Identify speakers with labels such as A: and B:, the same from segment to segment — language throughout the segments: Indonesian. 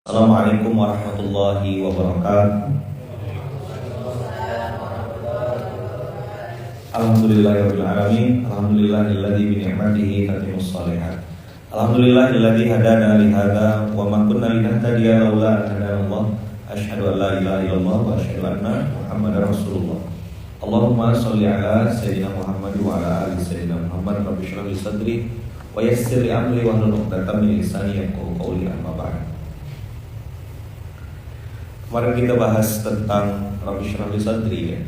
A: Assalamualaikum warahmatullahi wabarakatuh. Alhamdulillahirabbil alamin. Alhamdulillahilladzi bi ni'matihi tatimmus shalihat. Alhamdulillahilladzi hadana li hadza wa ma kunna linahtadiya laula an hadana Allah. Asyhadu an la ilaha illallah wa asyhadu anna Muhammadar Rasulullah. Allahumma shalli ala sayyidina Muhammad wa ala ali sayyidina Muhammad. Rabbi shrah li sadri wa yassir li amri wa hlul 'uqdatam min lisani yafqahu qawli. Amma ba'd. Kemarin kita bahas tentang Rabbi shrah li sadri ya.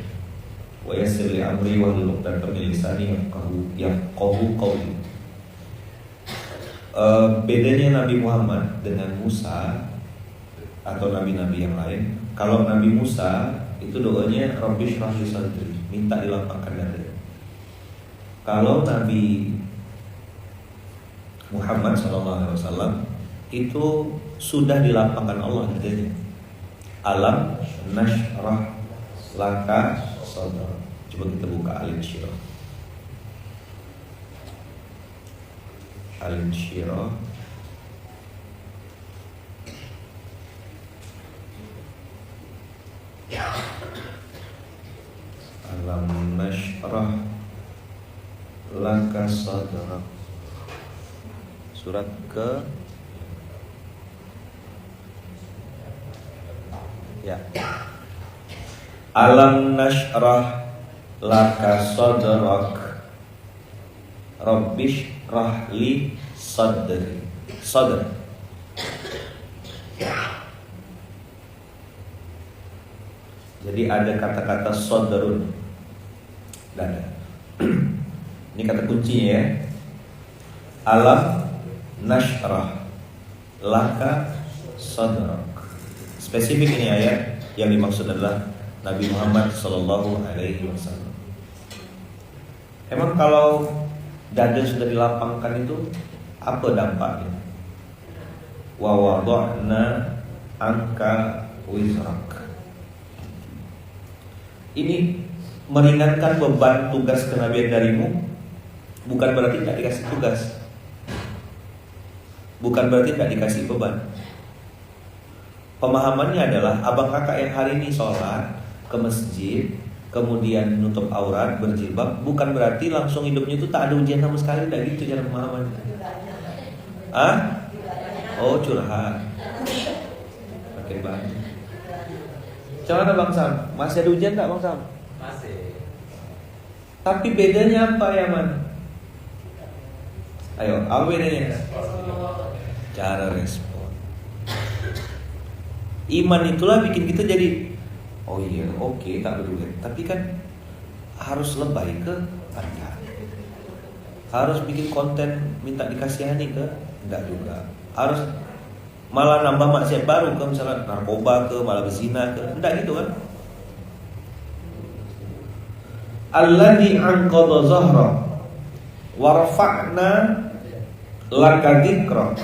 A: Wa yassir li amri wa hlul 'uqdatam min lisani yafqahu qawli. Bedanya Nabi Muhammad dengan Musa atau nabi-nabi yang lain. Kalau Nabi Musa itu doanya Rabbi shrah li sadri, minta dilapangkan dada. Kalau Nabi Muhammad SAW itu sudah dilapangkan Allah dadanya. Alam nashrah laka sadrak. Coba kita buka Al-Insyirah. Al-Insyirah Alam nashrah laka sadrak. Surat ke ya. Alam nashrah laka sadrak. Rabbish rahli sadri. Sadr. Jadi ada kata-kata sadrun, dada. Ini kata kuncinya ya. Alam nashrah laka sadrak. Spesifik ini ayat, yang dimaksud adalah Nabi Muhammad sallallahu alaihi wasallam. Emang kalau dada sudah dilapangkan itu apa dampaknya? Wa wada'na anka wizrak. Ini meringankan beban tugas kenabian darimu, bukan berarti tidak dikasih tugas, bukan berarti tidak dikasih beban. Pemahamannya adalah abang kakak yang hari ini sholat ke masjid, kemudian nutup aurat, berjilbab, bukan berarti langsung hidupnya itu tak ada ujian sama sekali. Tidak gitu cara pemahamannya. Oh curhat. Makin banyak. Gimana Bang Sam? Masih ada ujian tak Bang Sam?
B: Masih.
A: Tapi bedanya apa ya Man? Ayo, apa bedanya? Cara respon. Iman itulah bikin kita jadi, oh iya, oke, tak peduli. Tapi kan harus lebay ke Anda. Harus bikin konten minta dikasihani ke, enggak juga. Harus malah nambah maksiat baru ke, misalnya narkoba ke, malah berzina ke, enggak gitu kan? Alladzi anqadha zahra wa rafa'na laka dzikra.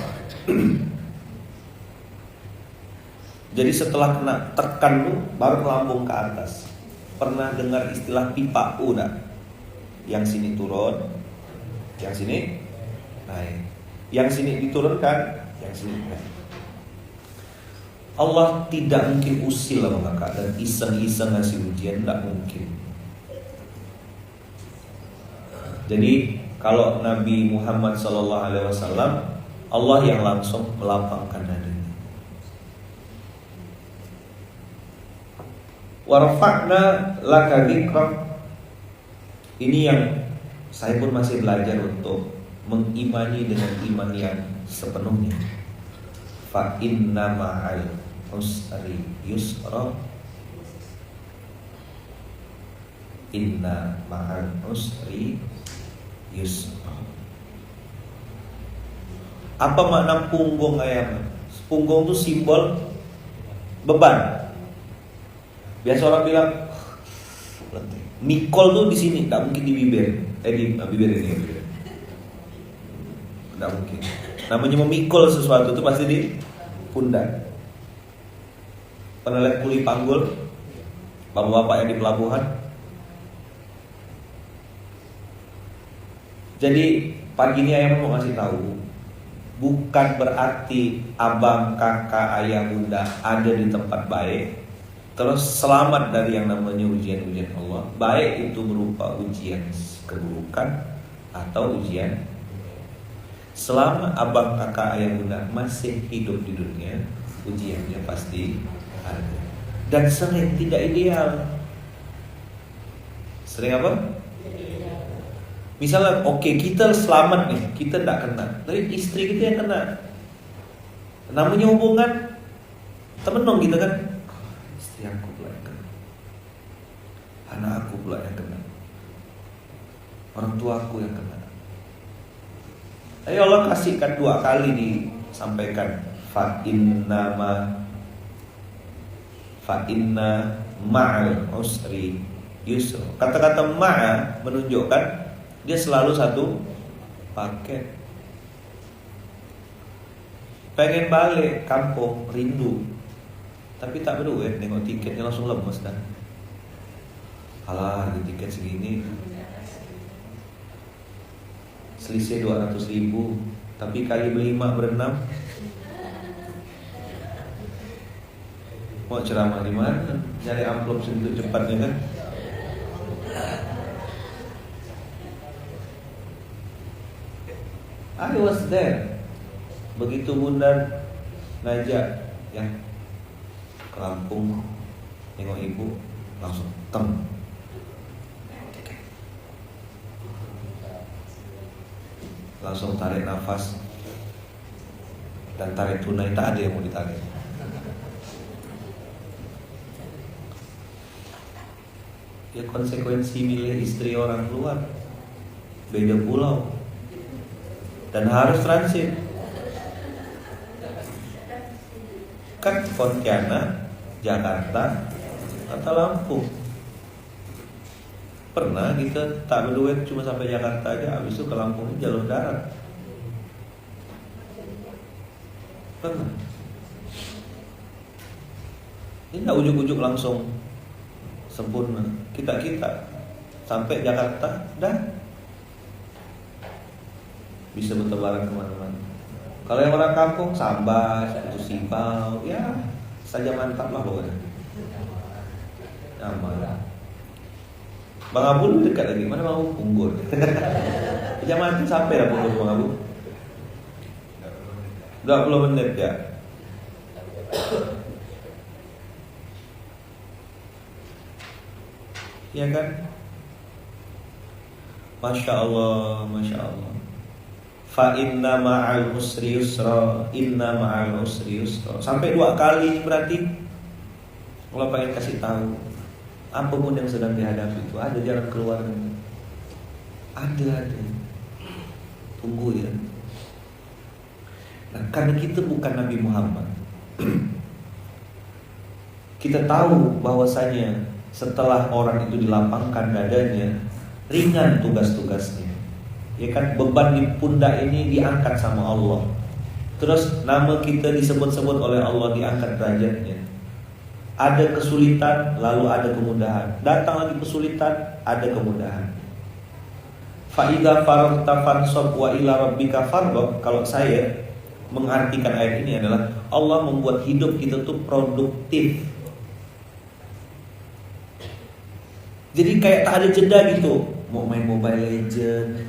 A: Jadi setelah kena tekan tuh baru melambung ke atas. Pernah dengar istilah pipa udah? Yang sini turun, yang sini naik. Yang sini diturunkan, yang sini naik. Allah tidak mungkin usil lah maka dan iseng-iseng ngasih ujian, tidak mungkin. Jadi kalau Nabi Muhammad SAW, Allah yang langsung melapangkan dadanya. Warfa'na laka dzikrak. Ini yang saya pun masih belajar untuk mengimani dengan iman yang sepenuhnya. Fa inna ma'al usri yusra. Inna ma'al usri yusra. Apa makna punggung ayam? Punggung itu simbol beban. Biasa orang bilang mikol tuh di sini, tak mungkin di bibir. Di bibir ini, bibir. Tidak mungkin. Namanya memikul sesuatu itu pasti di pundak. Pernah lihat kuli panggul bapak-bapak yang di pelabuhan? Jadi pagi ini ayam mau ngasih tahu bukan berarti abang, kakak, ayah, bunda ada di tempat baik terus selamat dari yang namanya ujian-ujian Allah. Baik itu berupa ujian keburukan atau ujian. Selama abang, kakak, ayah, bunda masih hidup di dunia, ujiannya pasti ada. Dan sering tidak ideal. Sering apa? Misalnya kita selamat nih, kita tidak kena, tapi istri kita yang kena. Namanya hubungan temenong kita kan, istri aku pula yang kena, anak aku pula yang kena, orang tua aku yang kena. Ayo Allah kasihkan 2 kali disampaikan, fa inna ma'al usri yusra. Kata-kata ma'a menunjukkan dia selalu satu paket. Pengen balik kampung, rindu, tapi tak berduit, nengok tiketnya langsung lemes dah. Alah, di tiket segini selisih 200.000, tapi kali berlima berenam. Mau ceramah di mana? Cari amplop segitu cepatnya kan? I was there. Begitu bunda ngajak ya ke Lampung tengok ibu, langsung langsung tarik nafas dan tarik tunai, tak ada yang mau ditarik. Ya konsekuensi milih istri orang luar, beda pulau dan harus transit. Kan Pontianak, Jakarta, atau Lampung. Pernah kita tak berduit cuma sampai Jakarta aja, habis itu ke Lampung jalur darat. Pernah. Ini tak ujuk-ujuk langsung sempurna. Kita sampai Jakarta dan bisa bertebaran kemana-mana. Kalau yang orang kampung Sambas, itu Sipau, ya saja mantap lah pokoknya. Aman. Bang Abu lebih dekat lagi. Mana Bang Abu? Punggur. Jam mati sampai lah Punggur Bang Abu. 20 menit ya. Ya kan? Masya Allah, Masya Allah. Fa inna ma'al usri yusra, inna ma'al usri yusra. Sampai 2 kali berarti Allah pengen kasih tahu, apapun yang sedang dihadapi itu ada jalan keluarnya. Ada. Tunggu ya. Nah, karena kita bukan Nabi Muhammad, kita tahu bahwasanya setelah orang itu dilapangkan dadanya, ringan tugas-tugasnya. Ya kan, beban di pundak ini diangkat sama Allah. Terus nama kita disebut-sebut oleh Allah, diangkat derajatnya. Ada kesulitan, lalu ada kemudahan. Datang lagi kesulitan, ada kemudahan. Fa idza faragta fansab wa ila rabbika farghab. Kalau saya mengartikan ayat ini adalah Allah membuat hidup kita tuh produktif. Jadi kayak tak ada jeda gitu. Mau main Mobile Legend,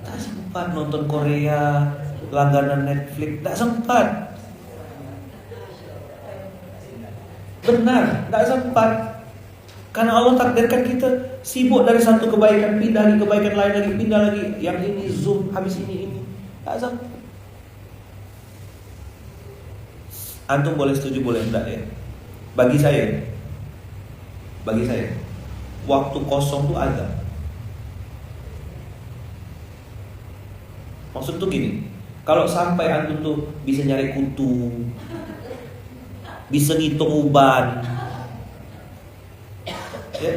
A: tak sempat nonton Korea, langganan Netflix, tak sempat. Benar, tak sempat. Karena Allah takdirkan kita sibuk dari satu kebaikan pindah lagi kebaikan lain lagi, pindah lagi, yang ini Zoom, habis ini. Tak sempat. Antum boleh setuju boleh enggak ya? Bagi saya waktu kosong tuh ada. Maksud tuh gini, kalau sampai antum tuh bisa nyari kutu, bisa ngitung uban, ya,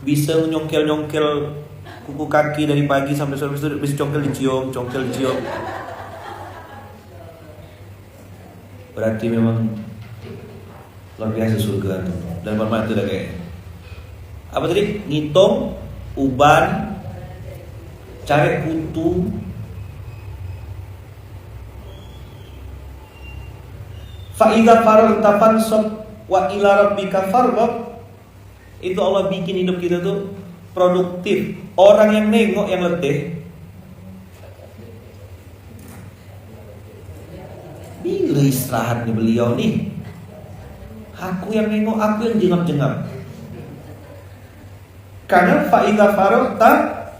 A: bisa nyongkel kuku kaki dari pagi sampai sore, bisa congkel dicium. Berarti memang luar biasa surga tuh. Dan mana itu dah kayak apa tadi? Ngitung uban, cari kutu, Fa idza faragta fansab wa ila rabbika farghab. Itu Allah bikin hidup kita tuh produktif. Orang yang nengok yang letih, bila istirahat nih beliau nih. Aku yang nengok, aku yang jengap-jengap. Karena fa'idha faragta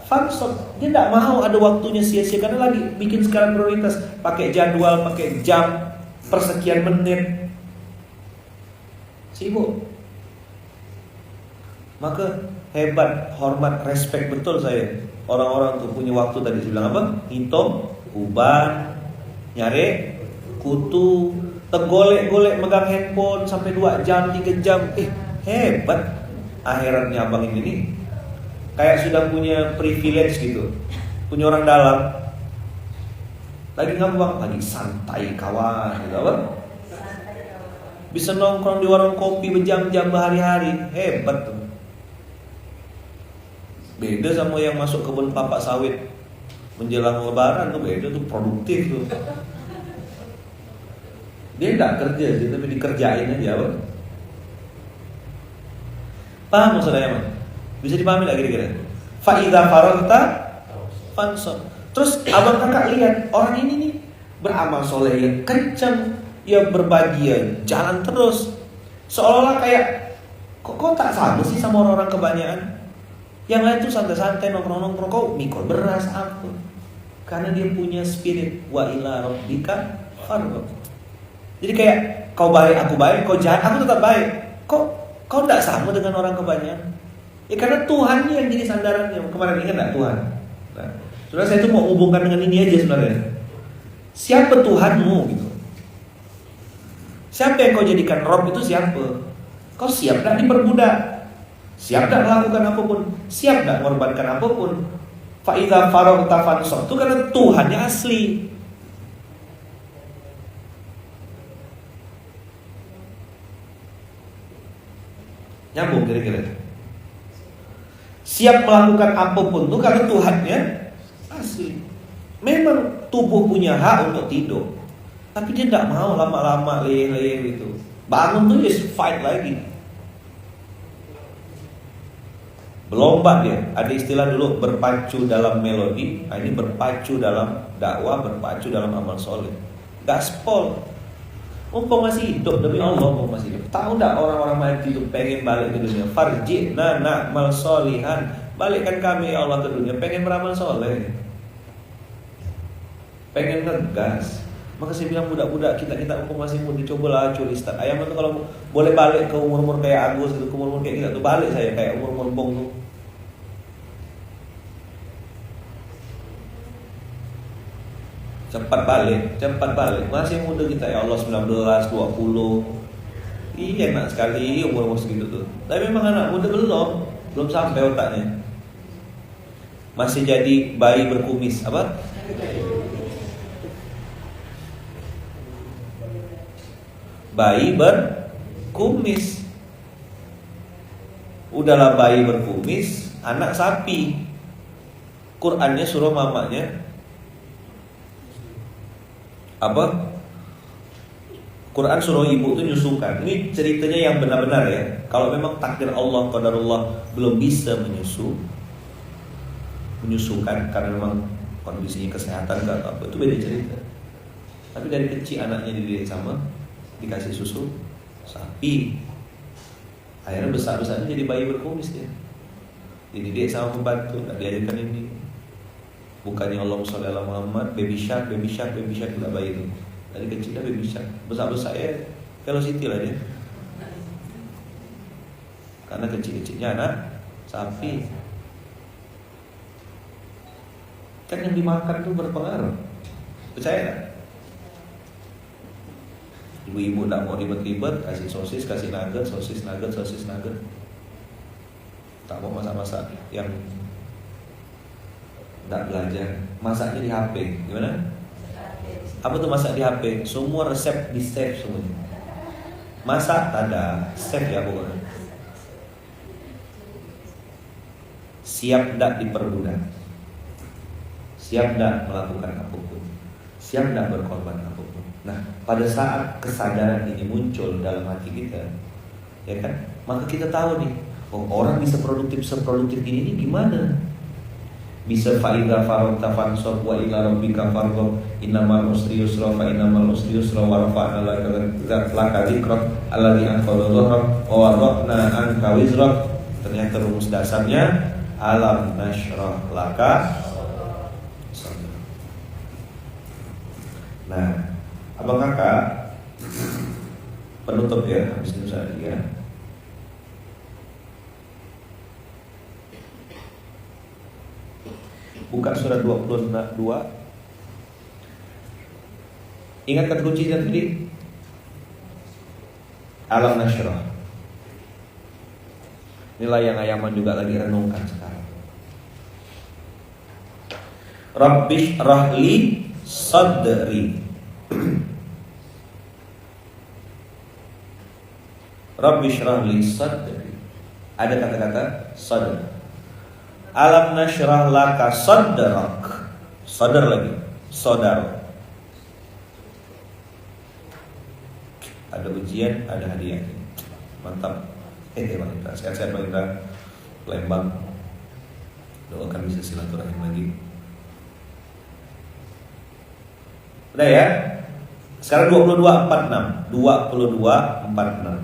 A: fansab, dia tidak mau ada waktunya sia-sia karena lagi bikin skala prioritas, pakai jadwal, pakai jam, persekian menit, sibuk. Maka hebat, hormat, respect betul saya orang-orang tuh punya waktu tadi saya bilang apa? Hitung, uban, nyari kutu, tergolek-golek megang handphone sampai 2 jam, 3 jam. Hebat akhiratnya abang ini nih. Kayak sudah punya privilege gitu. Punya orang dalam. Lagi ngapa? Lagi santai kawan gitu apa? Bisa nongkrong di warung kopi berjam-jam berhari-hari. Hebat tuh. Beda sama yang masuk kebun kelapa sawit menjelang lebaran tuh, beda tuh, produktif tuh. Dia tidak kerja sih, tapi dikerjain aja apa? Paham maksudnya Mas? Bisa dipahami lagi kira-kira? Fa idza faragta fansab. Terus abang kakak lihat orang ini nih beramal soleh yang kencang, ya berbahagia, jalan terus. Seolah-olah kayak kok tak sama sih sama orang-orang kebanyakan. Yang lain tuh santai-santai nongkrong-nongkrong, kau mikul beras apa? Karena dia punya spirit wa ila rabbika farghab. Jadi kayak kau baik, aku baik, kau jahat, aku tetap baik. Kok kau tidak sama dengan orang kebanyakan? Ya karena Tuhan yang jadi sandarannya. Kemarin ingat nggak Tuhan? Nah, sebenarnya saya tuh mau hubungkan dengan ini aja sebenarnya. Siapa Tuhanmu gitu? Siapa yang kau jadikan Rob itu siapa? Kau siap tak diperbudak? Siap tak melakukan apapun? Siap tak mengorbankan apapun? Fa idza faragta fansab itu karena Tuhannya asli. Nyambung kira-kira. Siap melakukan apapun itu karena Tuhannya asli. Memang tubuh punya hak untuk tidur, tapi dia tidak mau lama-lama leyeh-leyeh gitu. Bangun tuh just fight lagi. Berlomba dia. Ada istilah dulu berpacu dalam melodi. Nah, ini berpacu dalam dakwah, berpacu dalam amal soleh. Gaspol. Mumpung masih hidup, demi Allah mumpung masih hidup. Tahu tak orang-orang mati itu pengen balik ke dunia? Farji'na na'mal solihan. Balikkan kami ya Allah ke dunia, pengen beramal soleh, pengen ngegas. Maka saya bilang budak-budak kita mumpung masih muda, cobalah curi start. Ayam itu kalau boleh balik ke umur-umur kayak Agus gitu, ke umur-umur kayak kita tuh balik saya kayak umur-umur bong tuh. Cepat balik. Masih muda kita ya Allah, 19, 20. Iya enak sekali umur segitu tuh. Tapi memang anak muda belum sampai otaknya. Masih jadi bayi berkumis, apa? Bayi berkumis. Udahlah bayi berkumis, anak sapi. Qur'annya suruh mamanya apa? Quran suruh ibu itu nyusukan. Ini ceritanya yang benar-benar ya. Kalau memang takdir Allah, qadarullah belum bisa menyusukan karena memang kondisinya kesehatan atau apa, itu beda cerita. Tapi dari kecil anaknya dididik sama dikasih susu sapi, akhirnya besar-besarnya jadi bayi berkumis dia. Dididik sama pembantu, nggak diajarkan ini. Bukannya Allah sholli ala Muhammad, baby shark tidak bayi itu. Dari kecil dah baby shark, besar-besar ya velocity lah dia. Karena kecil-kecilnya anak sapi. Kan yang dimakan tuh berpengaruh. Percaya tak? Ibu-ibu tak mau ribet-ribet, kasih sosis, kasih nugget. Tak mau masak-masak yang tak belajar. Masaknya di HP. Gimana? Apa tuh masak di HP? Semua resep di save semuanya. Masak ada, save ya pokoknya. Siap tak diperbudak. Siap tak melakukan apapun. Siap tak berkorban apapun. Nah, pada saat kesadaran ini muncul dalam hati kita, ya kan, maka kita tahu nih, oh, orang bisa produktif seproduktif ini gimana? Bisa faida farota fansor wa ila rabbika farghab innamal usri yusra fa innamal usri yusra wa rafa'na laka dzikrak alladzi anqadha dhahrak wa wada'na anka wizrak. Ternyata rumus dasarnya alam nashrah laka sadrak. Nah, abang kakak penutup ya, habis itu saya ya. Buka surat 22. Ingat kata kuncinya tadi? Alam nasyrah. Inilah yang Ayaman juga lagi renungkan sekarang. Rabbish rahli sadri. Rabbish rahli sadri. Ada kata-kata sadr. Alam nasyrah laka sadrak. Sadar lagi, saudara. Ada ujian, ada hadiah. Mantap. Bang Indra, sehat-sehat Bang Indra. Lembang. Doakan bisa silaturahim lagi. Udah ya. Sekarang 22:46. 22:46.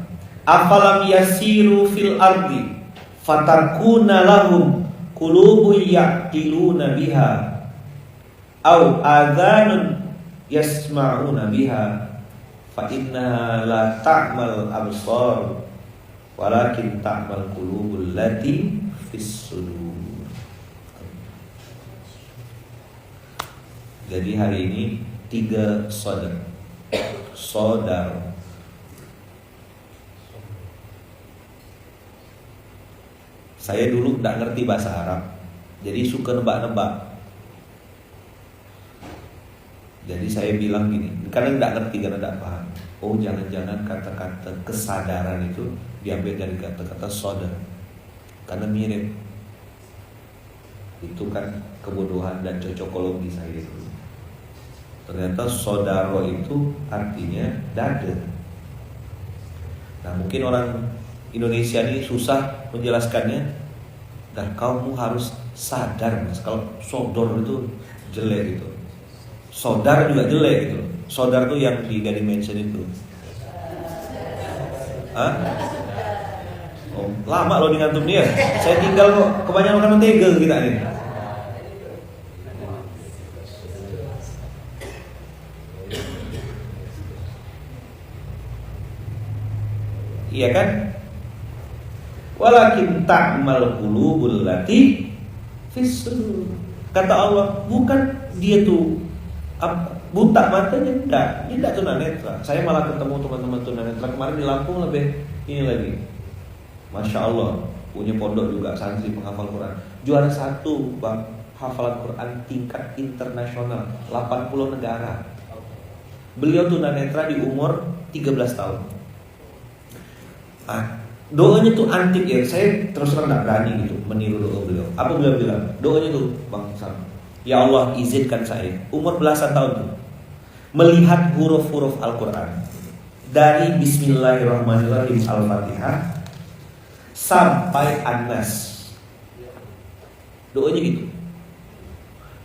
A: Afalam yasiru fil ardi fatakuna lahum qulubun ya'qiluna biha aw adhanun yasma'una biha fa innaha la ta'mal absar walakin ta'mal qulubul lati fis sudur. Jadi hari ini 3 saudara. Saya dulu tidak ngerti bahasa Arab, jadi suka nebak-nebak. Jadi saya bilang gini, karena tidak ngerti, karena tidak paham. Oh, jangan-jangan kata-kata kesadaran itu diambil dari kata-kata sodar, karena mirip. Itu kan kebodohan dan cocokologi saya itu. Ternyata sodaro itu artinya dada. Nah, mungkin orang Indonesia ini susah menjelaskannya. Dan kamu harus sadar, Mas, kalau sodor itu jelek gitu. Sodar juga jelek gitu. Sodar tuh yang di dimension itu. Hah? Oh, lama loh di ngantum dia. Saya tinggal kok, kebanyakan makan mentega kita ini. Iya kan? Walakin ta'mal qulubul lati fis sudur. Kata Allah, bukan dia tuh buta matanya, enggak. Dia enggak tunanetra. Saya malah ketemu teman-teman tunanetra kemarin di Lampung lebih ini lagi. Masya Allah, punya pondok juga, santri penghafal Quran. Juara 1 Bang, hafalan Quran tingkat internasional, 80 negara. Beliau tunanetra di umur 13 tahun. Doanya tuh antik ya. Saya terus terang gak berani gitu meniru doa beliau. Apa beliau bilang? Doanya tuh Bang Sam, ya Allah izinkan saya umur belasan tahun tuh melihat huruf-huruf Al-Quran dari Bismillahirrahmanirrahim Al-Fatihah sampai An-Nas. Doanya gitu.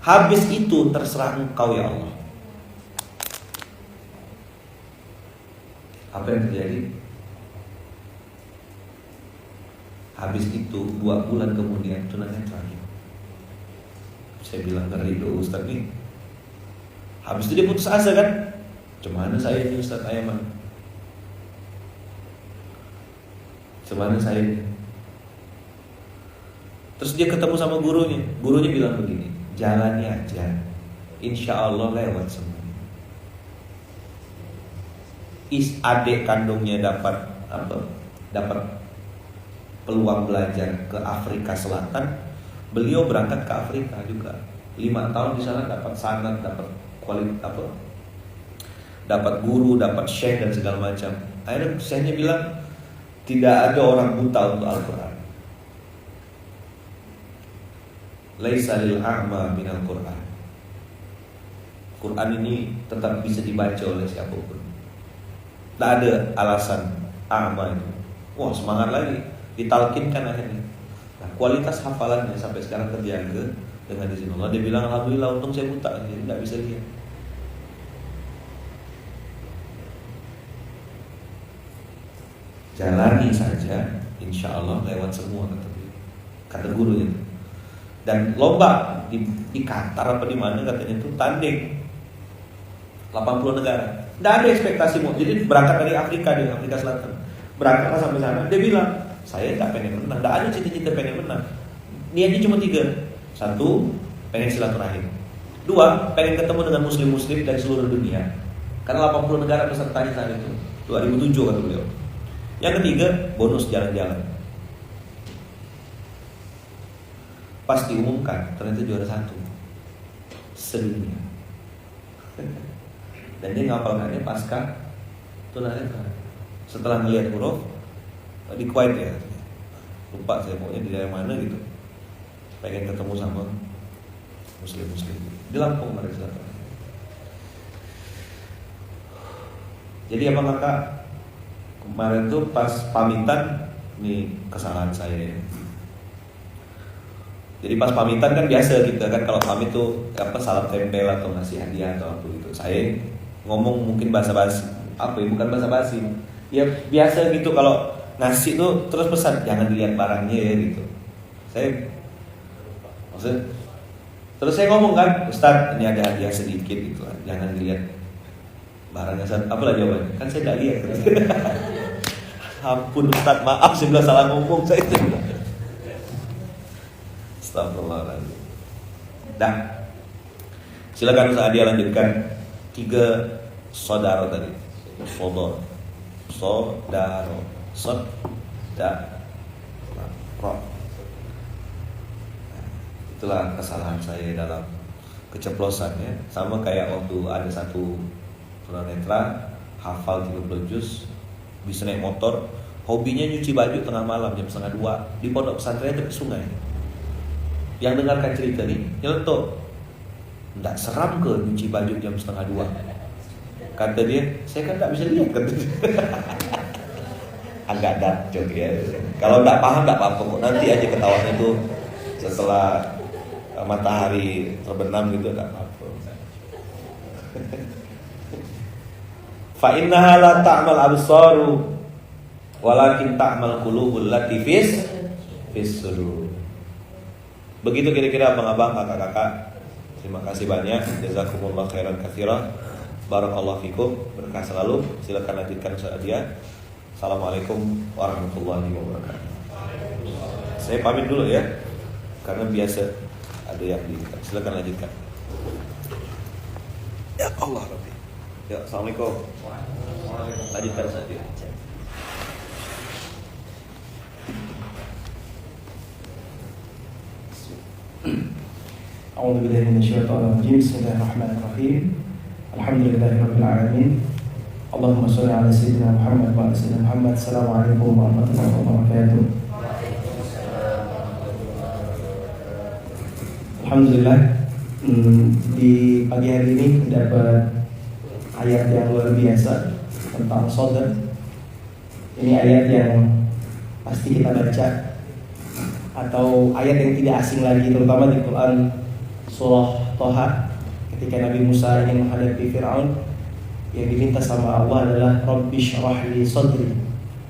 A: Habis itu terserah engkau ya Allah. Apa yang terjadi? Habis itu 2 bulan kemudian tunanetra lagi. Saya bilang ngeri doa Ustaz nih. Habis itu dia putus asa kan? Cemana saya ini Ustaz Ayaman? Cemana saya ini? Terus dia ketemu sama gurunya. Gurunya bilang begini, jalani aja, insya Allah lewat semua. Adik kandungnya dapat apa? Dapat peluang belajar ke Afrika Selatan. Beliau berangkat ke Afrika juga. 5 tahun di sana dapat sanad, dapat kualitas apa? Dapat guru, dapat syekh dan segala macam. Akhirnya syekhnya bilang tidak ada orang buta untuk Al-Quran. Laisa lil a'ma minal Quran. Quran ini tetap bisa dibaca oleh siapapun. Tidak ada alasan ama itu. Wah, semangat lagi, ditalkinkan akhirnya. Nah, kualitas hafalannya sampai sekarang terjaga dengan izin Allah. Dia bilang, alhamdulillah untung saya buta, jadi tidak bisa lihat. Jalani saja, insya Allah lewat semua, kata guru itu. Dan lomba di Qatar apa di mana katanya itu tanding 80 negara. Tidak ada ekspektasi mau. Jadi berangkat dari Afrika, di Afrika Selatan. Berangkatlah sampai sana. Dia bilang, saya tak pengen menang. Tidak ada cita-cita pengen menang. Niatnya cuma 3. 1, pengen silaturahim. 2, pengen ketemu dengan muslim-muslim dari seluruh dunia. Karena 80 negara pesertanya saat itu. 2007 kata beliau. Yang ketiga, bonus jalan-jalan. Pas diumumkan, ternyata juara 1 sedunia. Dan dia ngapalkannya pasca tunanetra. Setelah melihat huruf di Kuwait ya, lupa saya pokoknya di daerah mana gitu, pengen ketemu sama muslim-muslim di Lampung Mari Selatan. Jadi apa kakak kemarin tuh pas pamitan, nih kesalahan saya ya. Jadi pas pamitan kan biasa kita kan kalau pamit tuh apa salam tempel atau ngasih hadiah atau apa gitu. Saya ngomong mungkin bahasa basi, apa ya bukan bahasa basi. Ya biasa gitu kalau ngasih tuh terus pesan jangan dilihat barangnya ya gitu. Saya maksud terus saya ngomong kan, Ustaz ini ada hadiah sedikit gitu kan. Jangan dilihat barangnya. Apalah jawabannya? Kan saya enggak lihat. Ampun Ustaz, maaf saya bilang salah ngomong saya itu. Astagfirullahaladzim. Dah. Silakan Ustaz Adia lanjutkan 3 saudara tadi. Saudara. Itulah kesalahan saya dalam keceplosan ya. Sama kayak waktu ada satu tunanetra hafal 30 juz, bisa naik motor, hobinya nyuci baju tengah malam jam 1:30 di pondok pesantren tepi sungai. Yang dengarkan cerita nih nyeletuk, nggak seram ke nyuci baju jam 1:30? Kata dia, saya kan nggak bisa lihat kata dia. Agak dacok ya. Kalau nggak paham nggak apa-apa kok, nanti aja ketahuan itu setelah matahari terbenam gitu nggak apa-apa. Fa innaha la ta'mal absaru walakin ta'mal qulubul lati fis sudur. Begitu kira-kira abang-abang, kakak-kakak. Terima kasih banyak. Jazakumullah khairan katsiran. Barakallahu fikum. Berkah selalu. Silakan lanjutkan Ustaz Adia. Assalamualaikum warahmatullahi wabarakatuh. Saya pamit dulu ya. Karena biasa ada yang di. Silakan lanjutkan. Ya Allah Rabbi. Ya, assalamualaikum. Lanjutkan Ustaz Adia.
B: أعوذ بالله من الشيطان الرجيم بسم الله الرحمن الرحيم الحمد لله رب العالمين اللهم صل على سيدنا محمد وعلى سيدنا محمد السلام عليكم ورحمة الله وبركاته. Alhamdulillah di pagi hari ini dapat ayat yang luar biasa tentang saudara. Ini ayat yang pasti kita baca atau ayat yang tidak asing lagi, terutama di Quran surah Thaha ketika Nabi Musa ingin menghadapi Fir'aun. Yang diminta sama Allah adalah Rabbi syrah li sadri,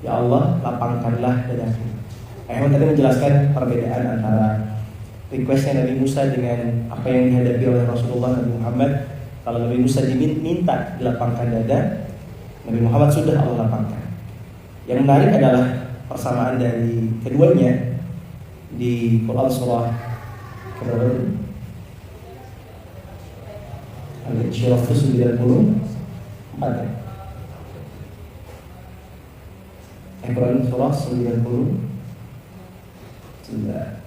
B: ya Allah lapangkanlah dadaku. Ayat tadi menjelaskan perbedaan antara requestnya Nabi Musa dengan apa yang dihadapi oleh Rasulullah Nabi Muhammad. Kalau Nabi Musa diminta dilapangkan dada, Nabi Muhammad sudah Allah lapangkan. Yang menarik adalah persamaan dari keduanya di Quran surah Al-Insyirah 94 ya. Quran surah 90 sudah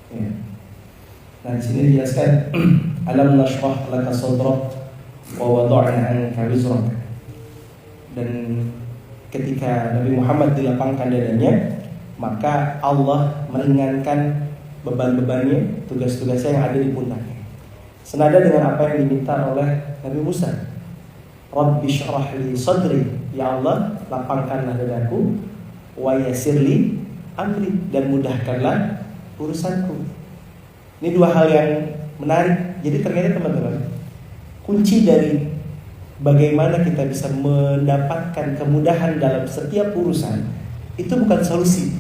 B: ya. Nah di sini dijelaskan alam nashrah laka sadrak wa wada'na anka wizrak. Dan ketika Nabi Muhammad dilapangkan dadanya, maka Allah meringankan beban-bebannya, tugas-tugasnya yang ada di pundaknya. Senada dengan apa yang diminta oleh Nabi Musa. Rabbi syrah li sadri, ya Allah lapangkanlah dadaku, wa yassirli amri, dan mudahkanlah urusanku. Ini dua hal yang menarik. Jadi ternyata teman-teman, kunci dari bagaimana kita bisa mendapatkan kemudahan dalam setiap urusan itu bukan solusi.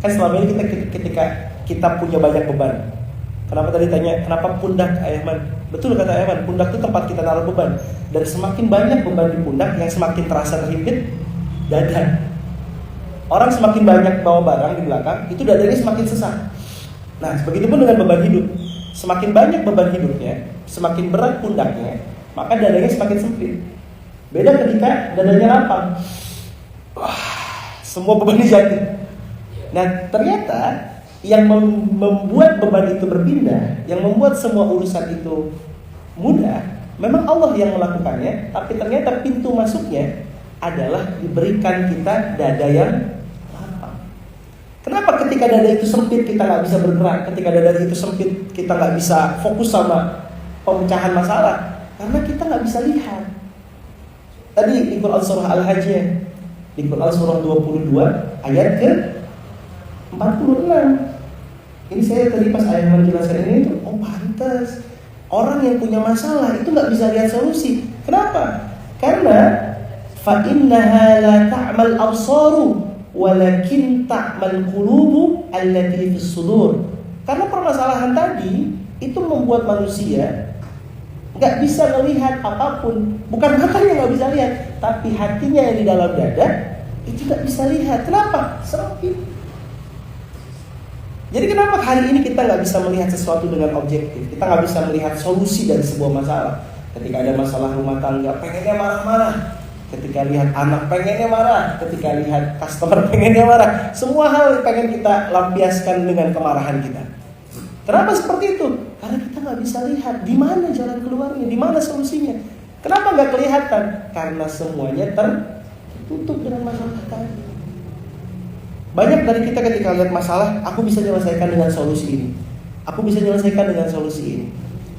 B: Kan selama ini ketika kita punya banyak beban. Kenapa tadi tanya, kenapa pundak Ayman? Betul kata Ayman, pundak itu tempat kita naruh beban. Dan semakin banyak beban di pundak, yang semakin terasa terhimpit dada. Orang semakin banyak bawa barang di belakang, itu dadanya semakin sesak. Nah, begitupun dengan beban hidup. Semakin banyak beban hidupnya, semakin berat pundaknya, maka dadanya semakin sempit. Beda ketika dadanya lapang. Semua beban jatuh. Nah, ternyata yang membuat beban itu berpindah, yang membuat semua urusan itu mudah, memang Allah yang melakukannya. Tapi ternyata pintu masuknya adalah diberikan kita dada yang lapang. Kenapa ketika dada itu sempit kita nggak bisa bergerak? Ketika dada itu sempit kita nggak bisa fokus sama pemecahan masalah, karena kita nggak bisa lihat. Tadi di Quran surah Al-Hajj, di Quran surah 22 ayat ke 46. Ini saya tadi pas ayat menjelaskan ini itu, oh pantas orang yang punya masalah itu nggak bisa lihat solusi. Kenapa? Karena fa innaha la ta'mal absaru walakin ta'mal qulubu allati fis sudur. Karena permasalahan tadi itu membuat manusia nggak bisa melihat apapun. Bukan matanya nggak bisa lihat, tapi hatinya yang di dalam dada itu nggak bisa lihat. Kenapa? Sempit. Jadi kenapa hari ini kita nggak bisa melihat sesuatu dengan objektif? Kita nggak bisa melihat solusi dari sebuah masalah. Ketika ada masalah rumah tangga, pengennya marah-marah. Ketika lihat anak, pengennya marah. Ketika lihat customer, pengennya marah. Semua hal pengen kita lampiaskan dengan kemarahan kita. Kenapa seperti itu? Karena kita nggak bisa lihat di mana jalan keluarnya, di mana solusinya. Kenapa nggak kelihatan? Karena semuanya tertutup dengan masalah tadi. Banyak dari kita ketika lihat masalah, aku bisa menyelesaikan dengan solusi ini. Aku bisa menyelesaikan dengan solusi ini.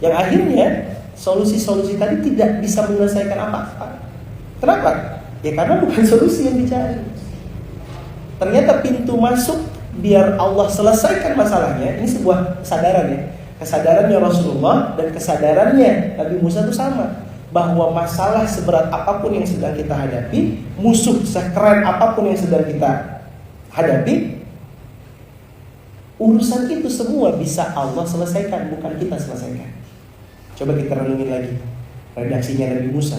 B: Yang akhirnya solusi-solusi tadi tidak bisa menyelesaikan apa-apa. Kenapa? Ya karena bukan solusi yang dicari. Ternyata pintu masuk biar Allah selesaikan masalahnya, ini sebuah kesadaran ya. Kesadarannya Rasulullah dan kesadarannya Nabi Musa itu sama. Bahwa masalah seberat apapun yang sedang kita hadapi, musuh sekeren apapun yang sedang kita hadapi, urusan itu semua bisa Allah selesaikan, bukan kita selesaikan. Coba kita renungin lagi redaksinya Nabi Musa.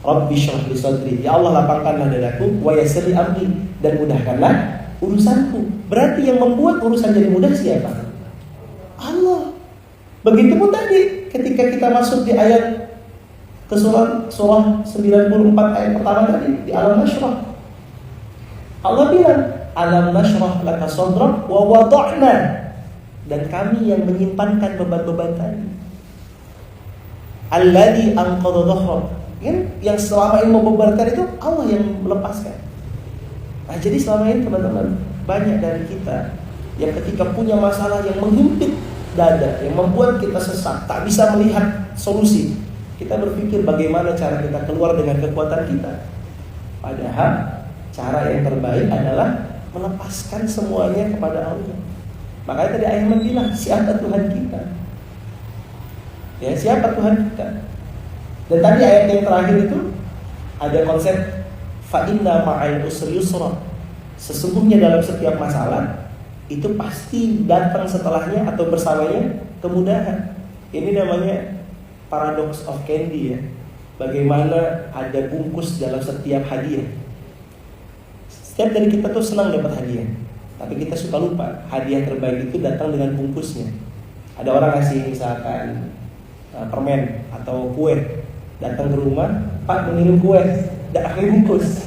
B: Rabbi syrah li sadri, ya Allah lapangkanlah dadaku, wa yassir li amri, dan mudahkanlah urusanku. Berarti yang membuat urusan jadi mudah siapa? Allah. Begitupun tadi ketika kita masuk di ayat ke surah 94 ayat pertama tadi di Alam Nashrah, Allah bilang Alam nashrah laka sadrak wa wada'na, dan kami yang menyimpankan beban-beban tadi. Alladzi anqadha dhahrak, yang selama ini membebankan itu Allah yang melepaskan. Nah, jadi selama ini teman-teman, banyak dari kita yang ketika punya masalah yang menghimpit dada, yang membuat kita sesak, tak bisa melihat solusi, kita berpikir bagaimana cara kita keluar dengan kekuatan kita. Padahal cara yang terbaik adalah melepaskan semuanya kepada Allah. Makanya tadi Ayman bilang, siapa Tuhan kita? Ya, siapa Tuhan kita? Dan tadi ayat yang terakhir itu ada konsep fa inna ma'al usri yusra. Sesungguhnya dalam setiap masalah itu pasti datang setelahnya atau bersamanya kemudahan. Ini namanya paradox of candy ya. Bagaimana ada bungkus dalam setiap hadiah. Setiap dari kita tuh senang dapat hadiah, tapi kita suka lupa hadiah terbaik itu datang dengan bungkusnya. Ada orang ngasih misalkan permen atau kue, datang ke rumah, Pak mengirim kue, tidak pakai bungkus,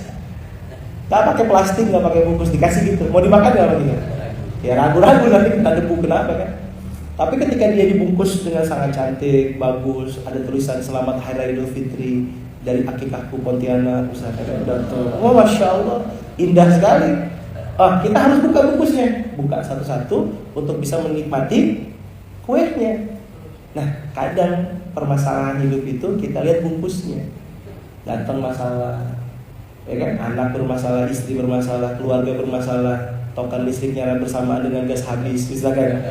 B: nggak pakai plastik, nggak pakai bungkus, dikasih gitu. Mau dimakan nggak begitu? Ya ragu-ragu nanti kita debu kenapa kan? Tapi ketika dia dibungkus dengan sangat cantik, bagus, ada tulisan Selamat Hari Raya Idul Fitri dari Akikahku Pontianak, misalkan, oh masya Allah, indah sekali. kita harus buka bungkusnya, buka satu-satu untuk bisa menikmati kuenya. Nah, kadang permasalahan hidup itu kita lihat bungkusnya. Datang masalah, ya kan? Anak bermasalah, istri bermasalah, keluarga bermasalah, token listrik nyala bersamaan dengan gas habis, misalkan.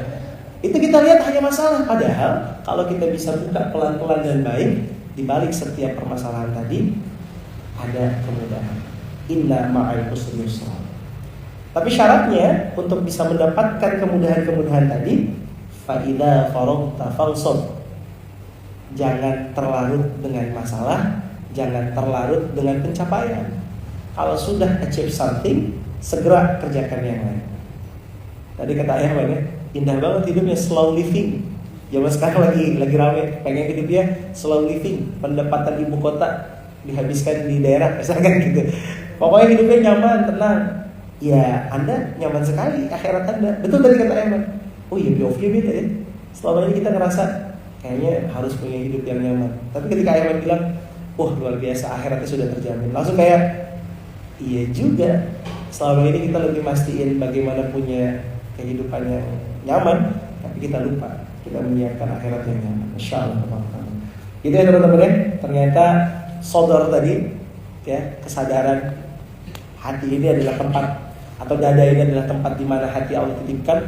B: Itu kita lihat hanya masalah. Padahal kalau kita bisa buka pelan-pelan dan baik, di balik setiap permasalahan tadi ada kemudahan. Inna ma'al usri yusra. Tapi syaratnya untuk bisa mendapatkan kemudahan-kemudahan tadi, fa idza faragta fansab. Jangan terlarut dengan masalah, jangan terlarut dengan pencapaian. Kalau sudah achieve something, segera kerjakan yang lain. Tadi kata ayah banyak, indah banget hidupnya, slow living. Zaman sekarang lagi rame, pengen hidupnya slow living. Pendapatan ibu kota dihabiskan di daerah, misalkan gitu. Pokoknya hidupnya nyaman, tenang. Ya, Anda nyaman sekali akhirat Anda. Betul tadi kata ayah. Oh iya, POV-nya beda ya. Selama ini kita ngerasa kayaknya harus punya hidup yang nyaman. Tapi ketika ayah bilang, wah luar biasa, akhiratnya sudah terjamin. Langsung kayak, iya juga. Selama ini kita lebih mastiin bagaimana punya kehidupan yang nyaman, tapi kita lupa kita menyiapkan akhirat yang nyaman. Insyaallah teman-teman. Itu ya teman-teman ya. Ternyata sodor tadi, ya, kesadaran hati ini adalah tempat, atau dada ini adalah tempat di mana hati Allah titipkan.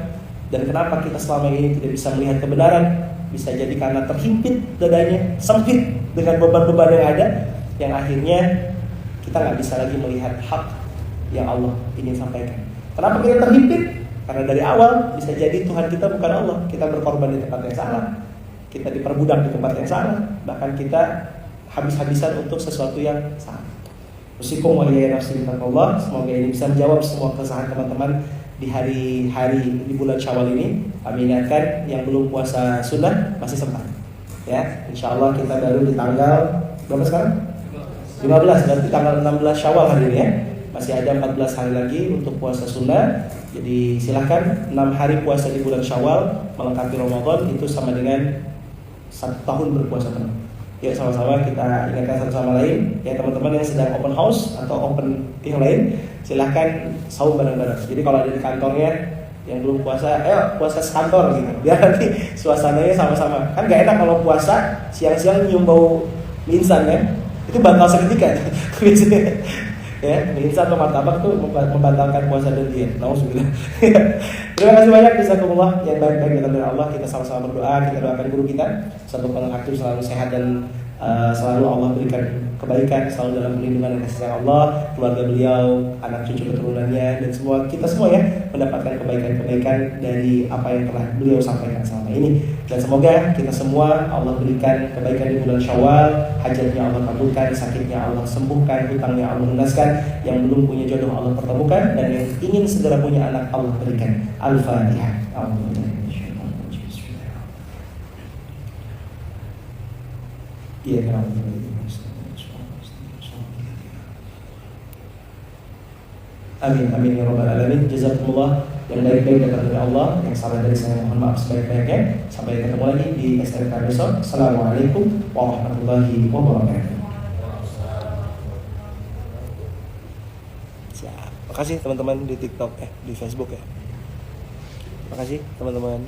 B: Dan kenapa kita selama ini tidak bisa melihat kebenaran? Bisa jadi karena terhimpit dadanya, sempit dengan beban-beban yang ada, yang akhirnya kita nggak bisa lagi melihat hak yang Allah ingin sampaikan. Kenapa kita terhimpit? Karena dari awal bisa jadi Tuhan kita bukan Allah. Kita berkorban di tempat yang salah, kita diperbudak di tempat yang salah, bahkan kita habis-habisan untuk sesuatu yang salah. Usikum wa iyaya nafsi bittaqwallah. Semoga ini bisa menjawab semua keresahan teman-teman di hari-hari di bulan Syawal ini. Kami ingatkan yang belum puasa sunnah masih sempat. Ya, insyaallah kita baru di tanggal berapa sekarang? 15, berarti tanggal 16 Syawal hari ini ya. Masih ada 14 hari lagi untuk puasa sunnah. Jadi silahkan 6 hari puasa di bulan Syawal melengkapi Ramadan itu sama dengan 1 tahun berpuasa penuh. Ya, sama-sama kita ingatkan satu sama lain. Ya, teman-teman yang sedang open house atau open yang lain, silahkan saum bareng-bareng. Jadi kalau ada di kantornya yang belum puasa, puasa sekantor gitu. Biar nanti suasananya sama-sama. Kan gak enak kalau puasa siang-siang nyium bau mie instan kan? Itu batal seketika. Biasanya ya, mie instan atau martabak tuh membatalkan puasa dan diet. Nauzubillah. Terima kasih banyak, jazakumullah. Yang baik-baik datang dari Allah. Kita sama-sama berdoa, kita doakan guru kita satu aktif selalu sehat dan selalu Allah berikan kebaikan, selalu dalam perlindungan dan kasih sayang Allah, keluarga beliau, anak cucu keturunannya, dan semua kita semua ya mendapatkan kebaikan-kebaikan dari apa yang telah beliau sampaikan selama ini. Dan semoga kita semua Allah berikan kebaikan di bulan Syawal, hajatnya Allah kabulkan, sakitnya Allah sembuhkan, hutangnya Allah lunaskan, yang belum punya jodoh Allah pertemukan, dan yang ingin segera punya anak Allah berikan. Al-Fatihah. Iya kan. Amin amin ya rabbal alamin. Jazakumullah. Yang baik-baik datang dari Allah, yang salah dari saya mohon maaf sebaik-baiknya. Sampai ketemu lagi di SMK besok. Assalamualaikum warahmatullahi wabarakatuh. Siap. Makasih teman-teman di TikTok di Facebook ya. Makasih teman-teman.